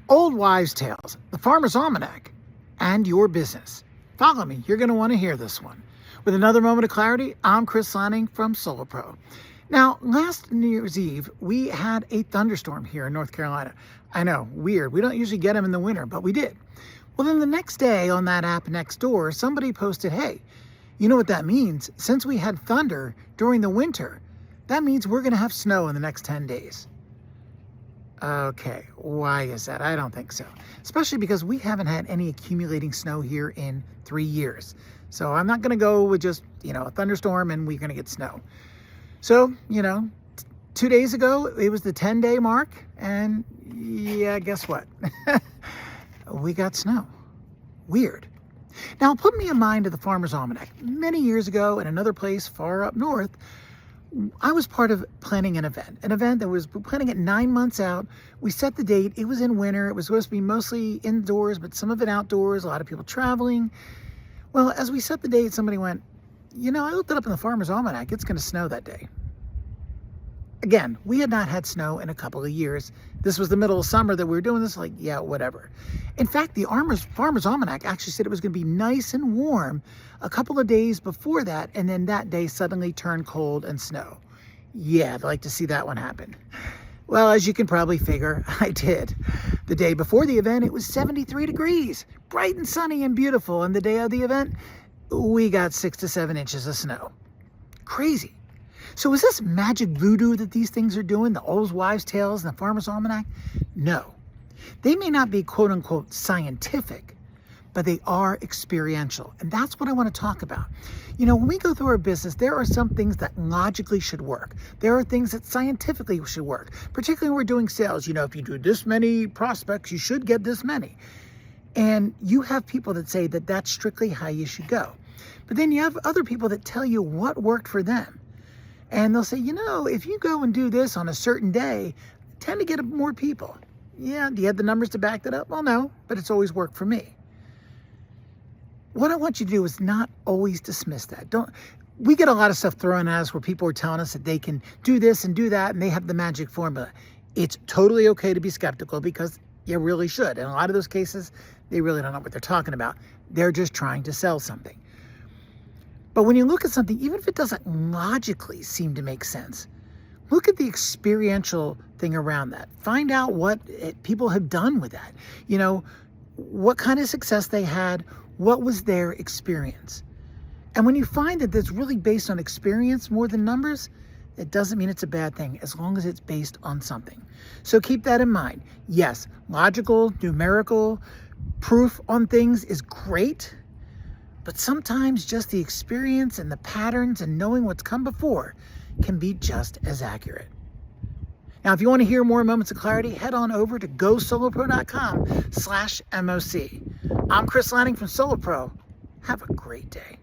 Old Wives' Tales, the Farmer's Almanac, and your business. Follow me, you're going to want to hear this one. With another moment of clarity, I'm Chris Lanning from Solar Pro. Now, last New Year's Eve, we had a thunderstorm here in North Carolina. I know, weird. We don't usually get them in the winter, but we did. Well, then the next day on that app Nextdoor, somebody posted, hey, you know what that means? Since we had thunder during the winter, that means we're going to have snow in the next 10 days. Okay, why is that? I don't think so. Especially because we haven't had any accumulating snow here in 3 years. So I'm not going to go with just, a thunderstorm and we're going to get snow. So, 2 days ago, it was the 10-day mark. And yeah, guess what? We got snow. Weird. Now, put me in mind of the Farmer's Almanac. Many years ago in another place far up north, I was part of planning an event that was planning it 9 months out. We set the date. It was in winter. It was supposed to be mostly indoors, but some of it outdoors, a lot of people traveling. Well, as we set the date, somebody went, I looked it up in the Farmer's Almanac. It's going to snow that day. Again, we had not had snow in a couple of years. This was the middle of summer that we were doing this, yeah, whatever. In fact, the Farmer's Almanac actually said it was going to be nice and warm a couple of days before that, and then that day suddenly turned cold and snow. Yeah, I'd like to see that one happen. Well, as you can probably figure, I did. The day before the event, it was 73 degrees, bright and sunny and beautiful, and the day of the event, we got 6 to 7 inches of snow. Crazy. So is this magic voodoo that these things are doing, the Old Wives' Tales and the Farmer's Almanac? No. They may not be quote-unquote scientific, but they are experiential. And that's what I want to talk about. When we go through our business, there are some things that logically should work. There are things that scientifically should work, particularly when we're doing sales. If you do this many prospects, you should get this many. And you have people that say that that's strictly how you should go. But then you have other people that tell you what worked for them. And they'll say, if you go and do this on a certain day, tend to get more people. Yeah, do you have the numbers to back that up? Well, no, but it's always worked for me. What I want you to do is not always dismiss that. We get a lot of stuff thrown at us where people are telling us that they can do this and do that and they have the magic formula. It's totally okay to be skeptical because you really should. In a lot of those cases, they really don't know what they're talking about. They're just trying to sell something. But when you look at something, even if it doesn't logically seem to make sense, look at the experiential thing around that. Find out what people have done with that. What kind of success they had, what was their experience. And when you find that it's really based on experience more than numbers, it doesn't mean it's a bad thing as long as it's based on something. So keep that in mind. Yes, logical, numerical proof on things is great. But sometimes just the experience and the patterns and knowing what's come before can be just as accurate. Now, if you want to hear more moments of clarity, head on over to gosolarpro.com/MOC. I'm Chris Lanning from Solar Pro. Have a great day.